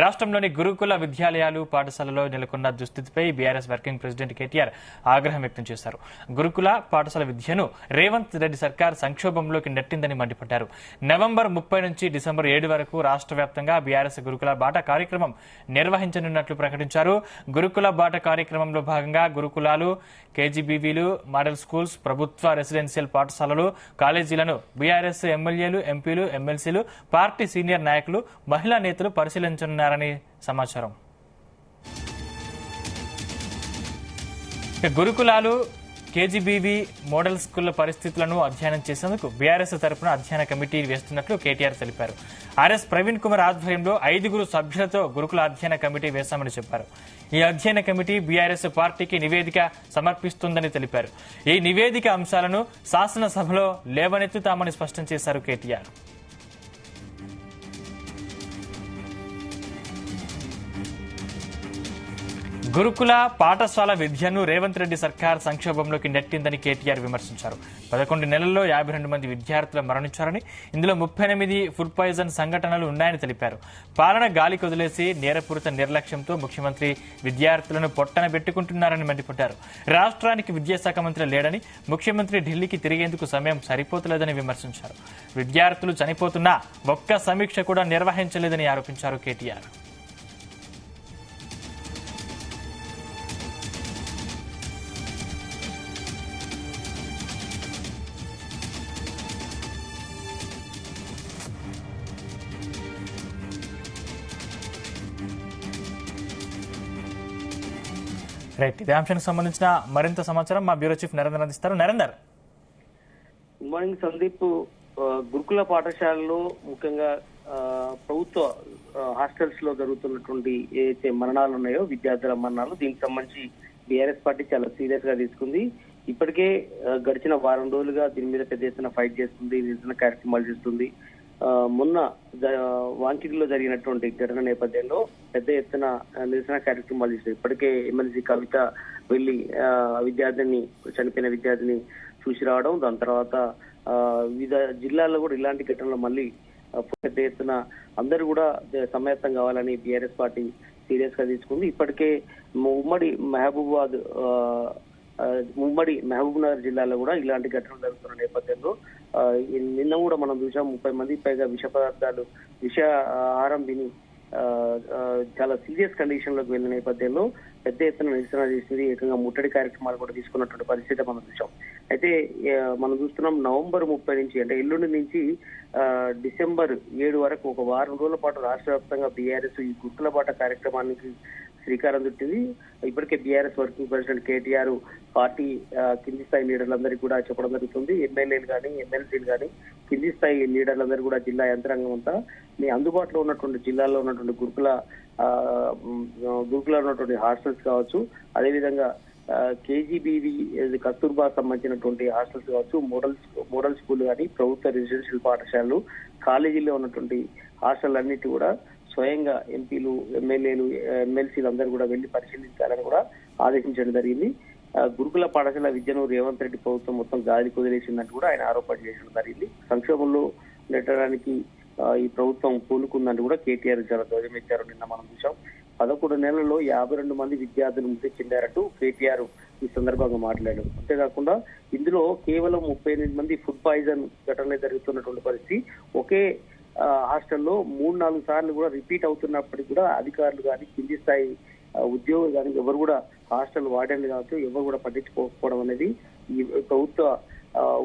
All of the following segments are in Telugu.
రాష్ట్రంలోని గురుకుల విద్యాలయాలు పాఠశాలలో నెలకొన్న దుస్థితిపై బీఆర్ఎస్ వర్కింగ్ ప్రెసిడెంట్ కేటీఆర్ ఆగ్రహం వ్యక్తం చేశారు. గురుకుల పాఠశాల విద్యను రేవంత్ రెడ్డి సర్కార్ సంక్షోభంలోకి నెట్టిందని మండిపడ్డారు. నవంబర్ 30 నుంచి డిసెంబర్ 7 వరకు రాష్ట్ర వ్యాప్తంగా బీఆర్ఎస్ గురుకుల బాట కార్యక్రమం నిర్వహించనున్నట్లు ప్రకటించారు. గురుకుల బాట కార్యక్రమంలో భాగంగా గురుకులాలు, కేజీబీవీలు, మోడల్ స్కూల్స్, ప్రభుత్వ రెసిడెన్షియల్ పాఠశాలలు, కాలేజీలను బీఆర్ఎస్ ఎమ్మెల్యేలు, ఎంపీలు, ఎమ్మెల్సీలు, పార్టీ సీనియర్ నాయకులు, మహిళా నేతలు పరిశీలించనున్నారని సమాచారం. గురుకులాలు, కేజీబీవీ, మోడల్ స్కూళ్ల పరిస్థితులను అధ్యయనం చేసేందుకు బీఆర్ఎస్ తరపున అధ్యయన కమిటీ వేస్తున్నట్లు కేటీఆర్ తెలిపారు. ఆర్ఎస్ ప్రవీణ్ కుమార్ ఆధ్వర్యంలో 5 సభ్యులతో గురుకుల అధ్యయన కమిటీ వేశామని చెప్పారు. ఈ అధ్యయన కమిటీ బీఆర్ఎస్ పార్టీకి నివేదిక సమర్పిస్తుందని తెలిపారు. ఈ నివేదిక అంశాలను శాసనసభలో లేవనెత్తుతామని స్పష్టం చేశారు కేటీఆర్. గురుకుల పాఠశాల విద్యను రేవంత్ రెడ్డి సర్కార్ సంక్షోభంలోకి నెట్టిందని కేటీఆర్ విమర్శించారు. 11 నెలల్లో 52 మంది విద్యార్థులు మరణించారని, ఇందులో 38 ఫుడ్ పాయిజన్ సంఘటనలు ఉన్నాయని తెలిపారు. పాలన గాలి కొదిలేసి నేరపూరిత నిర్లక్ష్యంతో ముఖ్యమంత్రి విద్యార్థులను పొట్టన పెట్టుకుంటున్నారని మండిపడ్డారు. రాష్ట్రానికి విద్యాశాఖ మంత్రి లేడని, ముఖ్యమంత్రి ఢిల్లీకి తిరిగేందుకు సమయం సరిపోతలేదని విమర్శించారు. విద్యార్థులు చనిపోతున్నా ఒక్క సమీక్ష కూడా నిర్వహించలేదని ఆరోపించారు కేటీఆర్. రైట్, ఇదే అంశానికి సంబంధించిన మరింత సమాచారం మా బ్యూరో చీఫ్ నరేందర్ అందిస్తారు. నరేందర్. Good morning Sandeep. గురుకుల పాఠశాలలో ముఖ్యంగా ప్రభుత్వ హాస్టల్స్ లో జరుగుతున్నటువంటి ఏదైతే మరణాలు ఉన్నాయో, విద్యార్థుల మరణాలు, దీనికి సంబంధించి బీఆర్ఎస్ పార్టీ చాలా సీరియస్ గా తీసుకుంది. ఇప్పటికే గడిచిన వారం రోజులుగా దీని మీద పెద్ద ఎత్తున ఫైట్ చేస్తుంది, నిరసన కార్యక్రమాలు చేస్తుంది. మొన్న వాంకిడిలో జరిగినటువంటి ఘటన నేపథ్యంలో పెద్ద ఎత్తున నిరసన కార్యక్రమాలు చేశారు. ఇప్పటికే ఎమ్మెల్సీ కవిత వెళ్లి విద్యార్థిని, చనిపోయిన విద్యార్థిని చూసి రావడం, దాని తర్వాత వివిధ జిల్లాల్లో కూడా ఇలాంటి ఘటనలు మళ్ళీ పెద్ద ఎత్తున అందరూ కూడా సమాయత్తం కావాలని బీఆర్ఎస్ పార్టీ సీరియస్ గా తీసుకుంది. ఇప్పటికే ఉమ్మడి మహబూబ్ నగర్ జిల్లాలో కూడా ఇలాంటి ఘటనలు జరుగుతున్న నేపథ్యంలో నిన్న కూడా మనం చూసాం 30 మంది పైగా విష ఆహారం తిని చాలా సీరియస్ కండిషన్ లోకి వెళ్ళిన నేపథ్యంలో పెద్ద ఎత్తున నిరసన చేసింది. ఏకంగా ముట్టడి కార్యక్రమాలు కూడా తీసుకున్నటువంటి పరిస్థితి మనం చూసాం. అయితే మనం చూస్తున్నాం నవంబర్ 30 నుంచి, అంటే ఎల్లుండి నుంచి డిసెంబర్ 7 వరకు ఒక వారం రోజుల పాటు రాష్ట్ర వ్యాప్తంగా బీఆర్ఎస్ ఈ గుర్తుల బాట కార్యక్రమానికి శ్రీకారం చుట్టింది. ఇప్పటికే BRS working president KTR party కింది స్థాయి లీడర్లందరికీ కూడా చెప్పడం జరుగుతుంది. ఎమ్మెల్యేలు కానీ, ఎమ్మెల్సీలు కానీ, కింది స్థాయి లీడర్లందరూ కూడా జిల్లా యంత్రాంగం అంతా మీ అందుబాటులో ఉన్నటువంటి జిల్లాల్లో ఉన్నటువంటి గురుకుల ఉన్నటువంటి హాస్టల్స్ కావచ్చు, అదేవిధంగా కేజీబీవీ కస్తూర్బా సంబంధించినటువంటి హాస్టల్స్ కావచ్చు, మోడల్ స్కూల్ కానీ, ప్రభుత్వ రెసిడెన్షియల్ పాఠశాలలు, కాలేజీల్లో ఉన్నటువంటి హాస్టల్ అన్నిటి కూడా స్వయంగా ఎంపీలు, ఎమ్మెల్యేలు, ఎమ్మెల్సీలు అందరూ కూడా వెళ్లి పరిశీలించాలని కూడా ఆదేశించడం జరిగింది. గురుకుల పాఠశాల విద్యను రేవంత్ రెడ్డి ప్రభుత్వం మొత్తం గాలి కుదిలేసిందంటూ కూడా ఆయన ఆరోపణ చేయడం జరిగింది. సంక్షోభంలో నెట్టడానికి ఈ ప్రభుత్వం పూనుకుందంటూ కూడా కేటీఆర్ చాలా ధ్వజమెత్తారు. నిన్న మనం చూసాం 11 నెలల్లో 52 మంది విద్యార్థులు మృతి చెందారంటూ కేటీఆర్ ఈ సందర్భంగా మాట్లాడారు. అంతేకాకుండా ఇందులో కేవలం 38 మంది ఫుడ్ పాయిజన్ ఘటనలే జరుగుతున్నటువంటి పరిస్థితి. ఒకే హాస్టల్లో 3-4 సార్లు కూడా రిపీట్ అవుతున్నప్పటికీ కూడా అధికారులు కానీ, కింది స్థాయి ఉద్యోగులు కానీ ఎవరు కూడా హాస్టల్ వార్డెన్లు కావచ్చు ఎవరు కూడా పట్టించుకోకపోవడం అనేది ఈ ప్రభుత్వ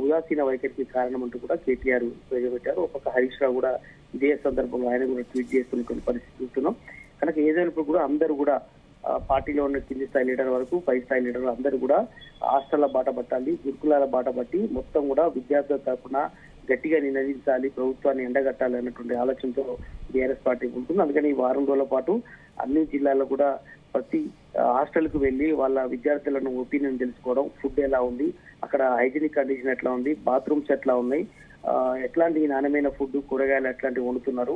ఉదాసీన వైఖరికి కారణం అంటూ కూడా కేటీఆర్ ప్రవేశపెట్టారు. ఒక్కొక్క హరీష్ రావు కూడా ఇదే సందర్భంగా ఆయన కూడా ట్వీట్ చేస్తున్నటువంటి పరిస్థితి చూస్తున్నాం. కనుక ఏదైనప్పుడు కూడా అందరూ కూడా పార్టీలో ఉన్న కింది స్థాయి లీడర్ వరకు పై స్థాయి లీడర్ అందరూ కూడా హాస్టళ్ల బాట పట్టాలి, గురుకులాల బాట పట్టి మొత్తం కూడా విద్యార్థుల తరఫున గట్టిగా నినదించాలి, ప్రభుత్వాన్ని ఎండగట్టాలి అన్నటువంటి ఆలోచనతో బీఆర్ఎస్ పార్టీ ఉంటుంది. అందుకని ఈ వారం రోజుల పాటు అన్ని జిల్లాల్లో కూడా ప్రతి హాస్టల్ కు వెళ్లి వాళ్ళ విద్యార్థులను ఒపీనియన్ తెలుసుకోవడం, ఫుడ్ ఎలా ఉంది, అక్కడ హైజీనిక్ కండిషన్ ఎట్లా ఉంది, బాత్రూమ్స్ ఎట్లా ఉన్నాయి, ఎట్లాంటి నాణ్యమైన ఫుడ్, కూరగాయలు ఎట్లాంటివి వండుతున్నారు,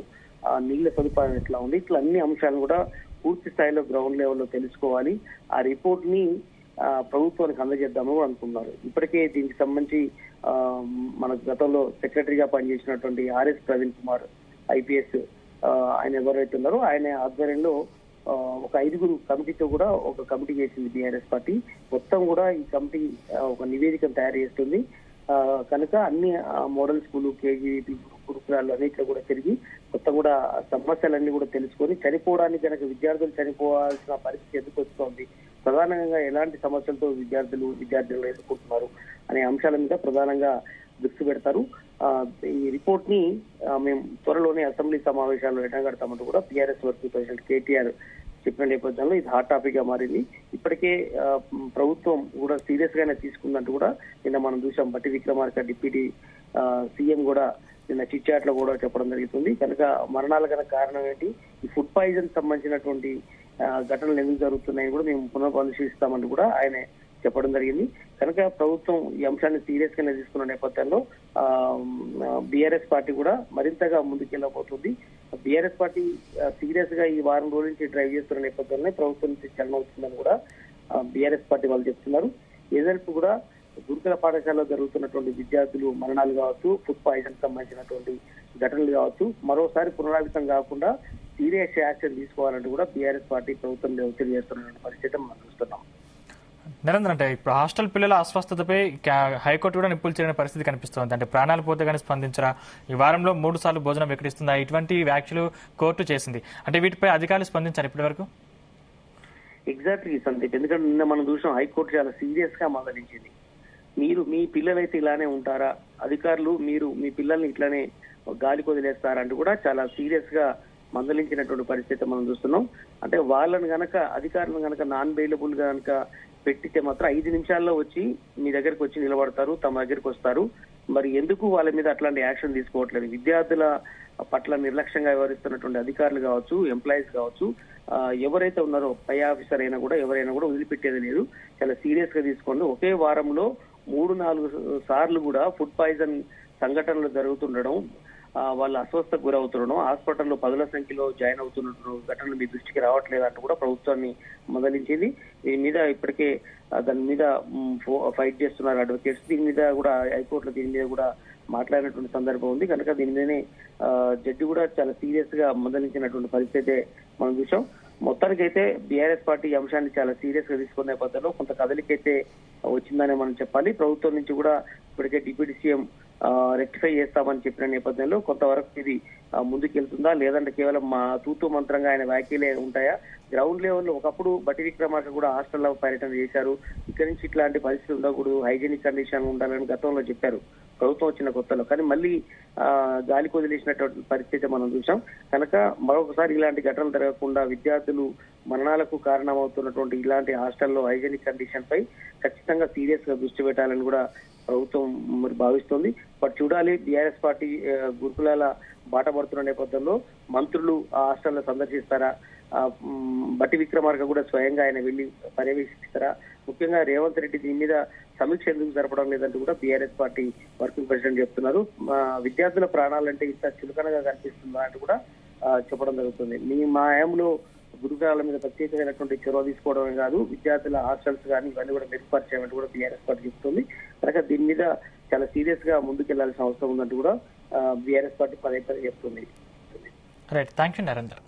నీళ్ల సదుపాయం ఎట్లా ఉంది, ఇట్లా అన్ని అంశాలను కూడా పూర్తి స్థాయిలో గ్రౌండ్ లెవెల్లో తెలుసుకోవాలి. ఆ రిపోర్ట్ ని ప్రభుత్వానికి అందజేద్దాము అనుకున్నారు. ఇప్పటికే దీనికి సంబంధించి మన గతంలో సెక్రటరీగా పనిచేసినటువంటి ఆర్ఎస్ ప్రవీణ్ కుమార్ ఐపీఎస్ ఆయన ఎవరైతే ఉన్నారో ఆయన ఆధ్వర్యంలో ఒక 5 కమిటీతో కూడా ఒక కమిటీ చేసింది బీఆర్ఎస్ పార్టీ. మొత్తం కూడా ఈ కమిటీ ఒక నివేదికను తయారు చేస్తుంది. కనుక అన్ని మోడల్ స్కూలు, కేజీబీ గురుకులాలు అన్నింటిలో కూడా తిరిగి మొత్తం కూడా సమస్యలన్నీ కూడా తెలుసుకొని చనిపోవడానికి కనుక విద్యార్థులు చనిపోవాల్సిన పరిస్థితి ఎందుకు వస్తోంది, ప్రధానంగా ఎలాంటి సమస్యలతో విద్యార్థులు ఎదుర్కొంటున్నారు అనే అంశాల మీద ప్రధానంగా దృష్టి పెడతారు. ఈ రిపోర్ట్ ని మేము త్వరలోనే అసెంబ్లీ సమావేశాల్లో ఎడగడతామంటూ కూడా బీఆర్ఎస్ వర్కింగ్ ప్రెసిడెంట్ కేటీఆర్ చెప్పిన నేపథ్యంలో ఇది హాట్ టాపిక్ గా మారింది. ఇప్పటికే ప్రభుత్వం కూడా సీరియస్ గానే తీసుకుందంటూ కూడా నిన్న మనం చూసాం. బట్టి విక్రమార్క డిప్యూటీ సీఎం కూడా నిన్న చిట్చాట్ లో కూడా చెప్పడం జరుగుతుంది. కనుక మరణాల కనుక కారణం ఏంటి, ఈ ఫుడ్ పాయిజన్ సంబంధించినటువంటి ఘటనలు ఎందుకు జరుగుతున్నాయని కూడా మేము పునఃపరిశీలిస్తామంటూ కూడా ఆయన చెప్పడం జరిగింది. కనుక ప్రభుత్వం ఈ అంశాన్ని సీరియస్ గానే తీసుకున్న నేపథ్యంలో బీఆర్ఎస్ పార్టీ కూడా మరింతగా ముందుకెళ్ళబోతుంది. బీఆర్ఎస్ పార్టీ సీరియస్ గా ఈ వారం రోజుల నుంచి డ్రైవ్ చేస్తున్న నేపథ్యంలోనే ప్రభుత్వం నుంచి చలనం అవుతుందని కూడా బీఆర్ఎస్ పార్టీ వాళ్ళు చెప్తున్నారు. రిజల్ట్ కూడా గురుకుల పాఠశాలలో జరుగుతున్నటువంటి విద్యార్థులు మరణాలు కావచ్చు, ఫుడ్ పాయిజన్ సంబంధించినటువంటి ఘటనలు కావచ్చు, మరోసారి పునరావృతం కాకుండా సీరియస్ యాక్షన్ తీసుకోవాలంటూ కూడా బీఆర్ఎస్ పార్టీ ప్రభుత్వం ఒత్తిడి చేస్తున్నటువంటి పరిస్థితి మనం చూస్తున్నాం. నరేంద్ర, అంటే ఇప్పుడు హాస్టల్ పిల్లల అస్వస్థతపై హైకోర్టు కూడా నిప్పులు చేయని పరిస్థితి కనిపిస్తోంది. అంటే ప్రాణాలు పోతే కానీ స్పందించరా, ఈ వారంలో 3 సార్లు భోజనం వికటిస్తుందా, ఇటువంటి వ్యాఖ్యలు కోర్టు చేసింది. అంటే వీటిపై అధికారులు స్పందించారు ఇప్పటి వరకు? ఎగ్జాక్ట్లీ సందీప్, ఎందుకంటే నిన్న మనం చూసాం హైకోర్టు చాలా సీరియస్ గా మందలించింది. మీ పిల్లలైతే ఇలానే ఉంటారా, అధికారులు మీరు మీ పిల్లల్ని ఇట్లానే గాలికి వదిలేస్తారంటూ కూడా చాలా సీరియస్ గా మందలించినటువంటి పరిస్థితి మనం చూస్తున్నాం. అంటే వాళ్ళని గనక అధికారులను గనక నాన్ బెయిలబుల్ గా గనక పెట్టితే మాత్రం 5 నిమిషాల్లో వచ్చి మీ దగ్గరికి వచ్చి నిలబడతారు, తమ దగ్గరికి వస్తారు. మరి ఎందుకు వాళ్ళ మీద అట్లాంటి యాక్షన్ తీసుకోవట్లేదు? విద్యార్థుల పట్ల నిర్లక్ష్యంగా వ్యవహరిస్తున్నటువంటి అధికారులు కావచ్చు, ఎంప్లాయీస్ కావచ్చు, ఎవరైతే ఉన్నారో పై ఆఫీసర్ అయినా కూడా ఎవరైనా కూడా వదిలిపెట్టేది లేదు. చాలా సీరియస్ గా తీసుకోండి. ఒకే వారంలో 3-4 సార్లు కూడా ఫుడ్ పాయిజన్ సంఘటనలు జరుగుతుండడం, వాళ్ళు అస్వస్థకు గురవుతుండడం, హాస్పిటల్లో 10ల సంఖ్యలో జాయిన్ అవుతున్న ఘటనలు మీ దృష్టికి రావట్లేదంటూ కూడా ప్రభుత్వాన్ని మొదలించింది. దీని మీద ఇప్పటికే దాని మీద ఫైట్ చేస్తున్నారు అడ్వకేట్స్. దీని మీద కూడా హైకోర్టులో దీని మీద కూడా మాట్లాడినటువంటి సందర్భం ఉంది. కనుక దీని మీదనే జడ్జి కూడా చాలా సీరియస్ గా మొదలించినటువంటి పరిస్థితి మనం చూసాం. మొత్తానికైతే బీఆర్ఎస్ పార్టీ ఈ అంశాన్ని చాలా సీరియస్ గా తీసుకున్న నేపథ్యంలో కొంత కదలికైతే వచ్చిందని మనం చెప్పాలి. ప్రభుత్వం నుంచి కూడా ఇప్పటికే డిప్యూటీ సీఎం రెక్టిఫై చేస్తామని చెప్పిన నేపథ్యంలో కొంతవరకు ఇది ముందుకెళ్తుందా, లేదంటే కేవలం మా తూతూ మంత్రంగా ఆయన వ్యాఖ్యలే ఉంటాయా? గ్రౌండ్ లెవెల్లో ఒకప్పుడు బట్టి విక్రమార్క కూడా హాస్టల్లో పర్యటన చేశారు. ఇక్కడి నుంచి ఇట్లాంటి పరిస్థితి ఉండకూడదు, హైజీనిక్ కండిషన్ ఉండాలని గతంలో చెప్పారు ప్రభుత్వం వచ్చిన కొత్తలో. కానీ మళ్ళీ గాలికి వదిలేసినటువంటి పరిస్థితి మనం చూసాం. కనుక మరొకసారి ఇలాంటి ఘటనలు జరగకుండా విద్యార్థులు మరణాలకు కారణమవుతున్నటువంటి ఇలాంటి హాస్టల్లో హైజీనిక్ కండిషన్ పై ఖచ్చితంగా సీరియస్ గా దృష్టి పెట్టాలని కూడా ప్రభుత్వం మరి భావిస్తోంది. బట్ చూడాలి, బీఆర్ఎస్ పార్టీ గురుకులాల బాట పడుతున్న నేపథ్యంలో మంత్రులు ఆ హాస్టల్లో సందర్శిస్తారా, బట్టి విక్రమార్క కూడా స్వయంగా ఆయన వెళ్లి పర్యవేక్షిస్తారా, ముఖ్యంగా రేవంత్ రెడ్డి దీని మీద సమీక్ష ఎందుకు జరపడం లేదంటూ కూడా బీఆర్ఎస్ పార్టీ వర్కింగ్ ప్రెసిడెంట్ చెప్తున్నారు. విద్యార్థుల ప్రాణాలంటే ఇంత చులకనగా కనిపిస్తుందా అంటూ కూడా చెప్పడం జరుగుతుంది. మా హయాంలో గురుకులాల మీద ప్రత్యేకమైనటువంటి చొరవ తీసుకోవడమే కాదు, విద్యార్థుల హాస్టల్స్ కానీ ఇవన్నీ కూడా మెరుగుపరిచేయమంటూ కూడా బీఆర్ఎస్ పార్టీ చెప్తుంది. కనుక దీని మీద చాలా సీరియస్ గా ముందుకెళ్లాల్సిన అవసరం ఉందంటూ కూడా బీఆర్ఎస్ పార్టీ పదే చెప్తుంది. Right, thank you Narender.